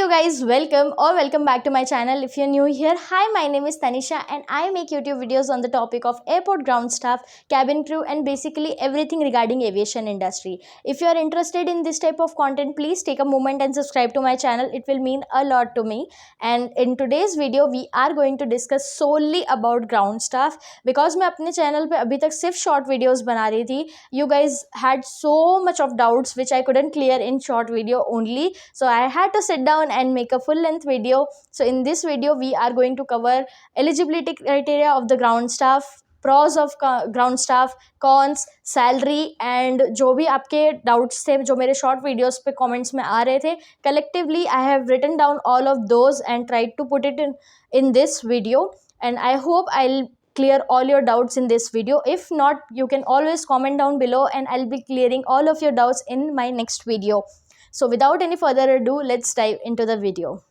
you guys, welcome back to my channel. If you're new here, hi, my name is Tanisha and I make YouTube videos on the topic of airport ground staff, cabin crew and basically everything regarding aviation industry. If you are interested in this type of content, please take a moment and subscribe to my channel. It will mean a lot to me. And in today's video, we are going to discuss solely about ground staff because मैं अपने channel पे अभी तक सिर्फ short videos बना रही थी. You guys had so much of doubts which I couldn't clear in short video only. So I had to sit down and make a full length video. So in this video we are going to cover eligibility criteria of the ground staff, pros of ground staff, cons, salary and जो भी आपके doubts थे जो मेरे short videos पे comments में आ रहे थे, collectively I have written down all of those and tried to put it in this video, and I hope I'll clear all your doubts in this video. If not, you can always comment down below and I'll be clearing all of your doubts in my next video. So without any further ado, let's dive into the video.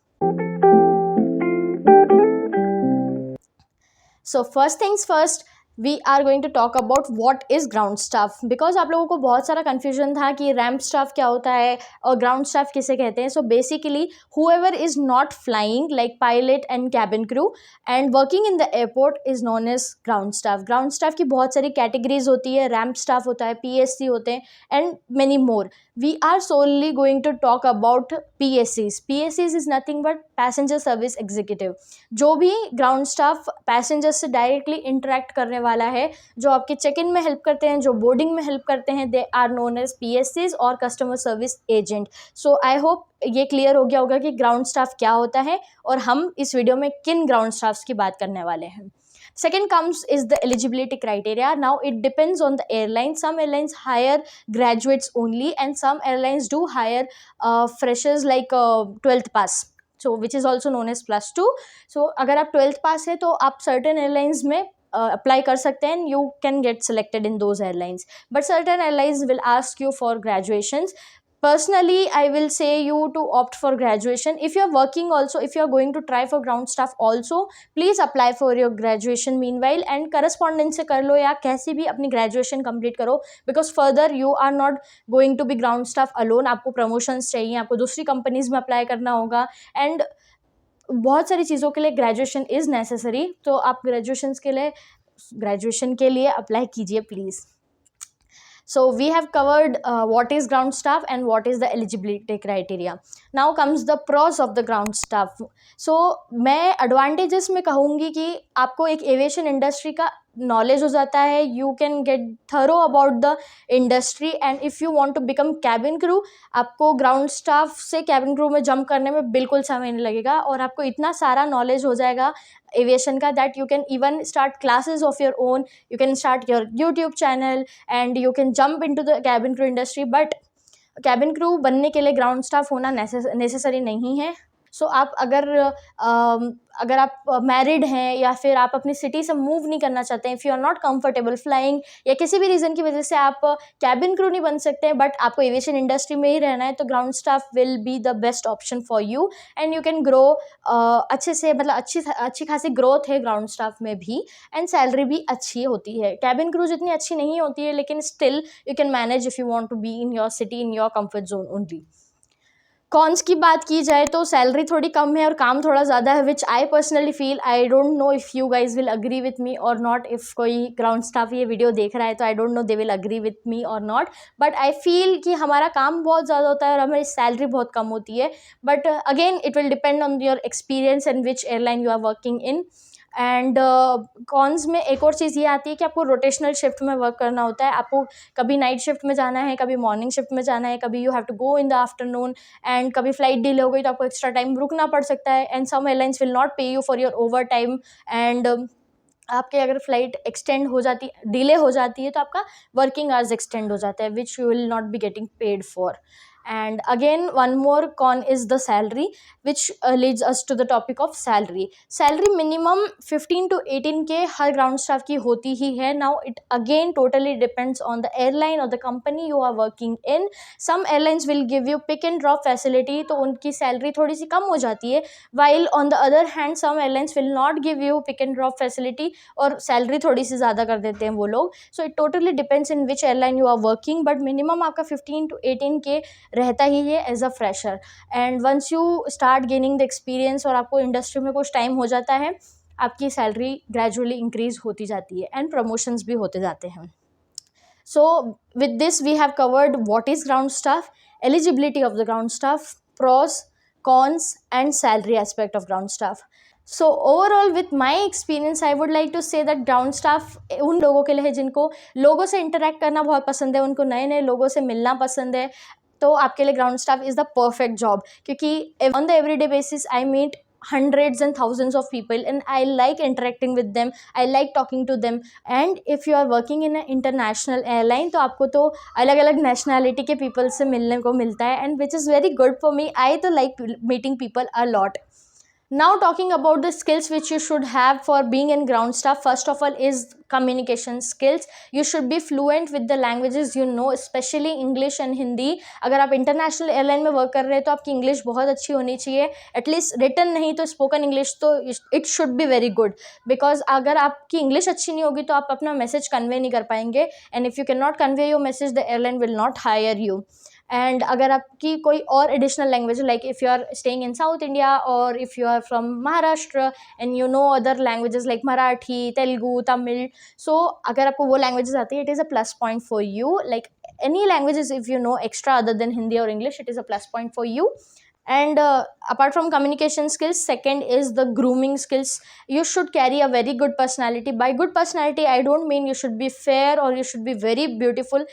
So first things first, we are going to talk about what is ground staff, because आप लोगों को बहुत सारा confusion था कि ramp staff क्या होता है और ground staff किसे कहते हैं. So basically whoever is not flying like pilot and cabin crew and working in the airport is known as ground staff. Ground staff की बहुत सारी categories होती है, ramp staff होता है, PSC होते हैं and many more. We are solely going to talk about PSCs. PSCs is nothing but passenger service executive. जो भी ground staff passengers से directly interact करने वाला है, जो आपके चेक इन में हेल्प करते हैं, जो बोर्डिंग में हेल्प करते हैं, they are known as PSCs और customer service agent. So I hope ये क्लियर हो गया होगा कि ग्राउंड स्टाफ क्या होता है और हम इस वीडियो में किन ग्राउंड स्टाफ्स की बात करने वाले हैं. Second comes is the eligibility criteria. Now it depends on the airline. Some airlines hire graduates only and some airlines do hire freshers like 12th pass. So which is also known as +2. So अगर आप 12th pass है तो आप certain airlines में apply कर सकते हैं. You can get selected in those airlines. But certain airlines will ask you for graduations. Personally, I will say you to opt for graduation. If you are working also, if you are going to try for ground staff also, please apply for your graduation meanwhile and correspondence से कर लो या कैसे भी अपनी graduation complete करो, because further you are not going to be ground staff alone. आपको promotions चाहिए, आपको दूसरी companies में apply करना होगा and बहुत सारी चीज़ों के लिए graduation is necessary. तो आप graduation के लिए apply कीजिए please. So we have covered what is ground staff and what is the eligibility criteria. Now comes the pros of the ground staff. So मैं advantages में कहूँगी कि आपको एक aviation industry का knowledge हो जाता है. You can get thorough about the industry and if you want to become cabin crew, आपको ground staff से cabin crew में jump करने में बिल्कुल समय नहीं लगेगा और आपको इतना सारा knowledge हो जाएगा aviation का that you can even start classes of your own. You can start your YouTube channel and you can jump into the cabin crew industry. But cabin crew बनने के लिए ground staff होना necessary नहीं है. सो आप अगर आप मैरिड हैं या फिर आप अपनी सिटी से मूव नहीं करना चाहते हैं, if you are not comfortable flying या किसी भी रीज़न की वजह से आप कैबिन क्रू नहीं बन सकते हैं बट आपको एविएशन इंडस्ट्री में ही रहना है, तो ground staff will be the best option for you and you can grow अच्छे से. मतलब अच्छी खासी ग्रोथ है ग्राउंड स्टाफ में भी एंड सैलरी भी अच्छी होती है. कैबिन क्रू जितनी अच्छी नहीं होती है लेकिन still you can manage if you want to be in your city, in your comfort zone only. Cons की बात की जाए तो सैलरी थोड़ी कम है और काम थोड़ा ज़्यादा है, which I personally feel. I don't know if you guys will agree with me or not. If कोई ग्राउंड स्टाफ ये वीडियो देख रहा है तो I don't know they will agree with me or not, but I feel कि हमारा काम बहुत ज़्यादा होता है और हमारी सैलरी बहुत कम होती है. But again it will depend on your experience and which airline you are working in. And cons में एक और चीज़ ये आती है कि आपको रोटेशनल शिफ्ट में वर्क करना होता है. आपको कभी नाइट शिफ्ट में जाना है, कभी मॉर्निंग शिफ्ट में जाना है, कभी you have to go in the afternoon एंड कभी फ्लाइट डिले हो गई तो आपको एक्स्ट्रा टाइम रुकना पड़ सकता है. And some airlines will not pay you for your overtime and आपके अगर फ्लाइट एक्सटेंड हो जाती, डिले हो जाती है तो आपका वर्किंग आवर्स एक्सटेंड हो जाता है which you will not be getting paid for. And again one more con is the salary, which leads us to the topic of salary. Salary minimum 15 to 18K her ground staff की होती ही है. Now it again totally depends on the airline or the company you are working in. Some airlines will give you pick and drop facility, तो उनकी salary थोड़ी सी कम हो जाती है, while on the other hand some airlines will not give you pick and drop facility और salary थोड़ी सी ज़्यादा कर देते हैं वो लोग. So it totally depends in which airline you are working, but minimum आपका 15 to 18K रहता ही है as a fresher. And once you start gaining the experience और आपको इंडस्ट्री में कुछ टाइम हो जाता है, आपकी सैलरी ग्रेजुअली इंक्रीज होती जाती है एंड प्रमोशंस भी होते जाते हैं। So with this we have covered what is ground staff, eligibility of the ground staff, pros, cons and salary aspect of ground staff. So overall with my experience I would like to say that ground staff उन लोगों के लिए है जिनको लोगों से interact करना बहुत पसंद है, उनको नए नए लोगों से मिलना पसंद है, तो आपके लिए ground staff is the perfect job, क्योंकि on the everyday basis I meet hundreds and thousands of people and I like interacting with them, I like talking to them. And if you are working in an international airline तो आपको तो अलग अलग nationality के people से मिलने को मिलता है, and which is very good for me. I तो like meeting people a lot. Now talking about the skills which you should have for being in ground staff, first of all is communication skills. You should be fluent with the languages you know, especially English and Hindi. अगर आप international airline में work कर रहे हैं तो आपकी English बहुत अच्छी होनी चाहिए, एटलीस्ट रिटन नहीं तो स्पोकन इंग्लिश तो it should be very good, because अगर आपकी इंग्लिश अच्छी नहीं होगी तो आप अपना मैसेज कन्वे नहीं कर पाएंगे, and if you cannot convey your message the airline will not hire you. And अगर आपकी कोई और additional language, like if you are staying in South India or if you are from Maharashtra and you know other languages like Marathi, Telugu, Tamil, so अगर आपको वो languages आती है it is a plus point for you. Like any languages if you know extra other than Hindi or English, it is a plus point for you. And apart from communication skills, second is the grooming skills. You should carry a very good personality. By good personality I don't mean you should be fair or you should be very beautiful.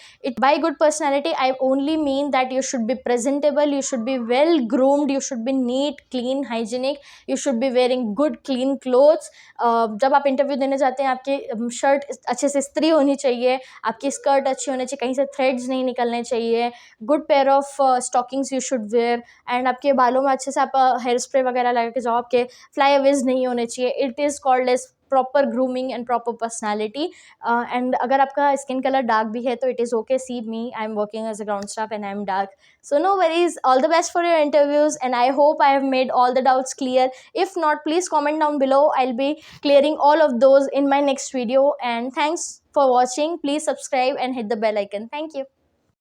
By good personality I only mean that you should be presentable, you should be well groomed, you should be neat, clean, hygienic, you should be wearing good clean clothes. जब आप interview देने जाते हैं आपकी shirt अच्छे से इस्त्री होनी चाहिए, आपकी स्कर्ट अच्छी होनी चाहिए, कहीं से थ्रेड्स नहीं निकलने चाहिए, good pair of stockings you should wear, and आपके बालों में अच्छे से आप हेयर स्प्रे वगैरह लगा के जाओ, आपके फ्लाई अवेज नहीं होने चाहिए. It is called as proper grooming and proper personality. And अगर आपका स्किन कलर डार्क भी है तो it is okay. See me, I am working as a ground staff and I am dark, so no worries. All the best for your interviews and I hope I have made all the doubts clear. If not, please comment down below. I'll be clearing all of those in my next video. And thanks for watching. Please subscribe and hit the bell icon. Thank you.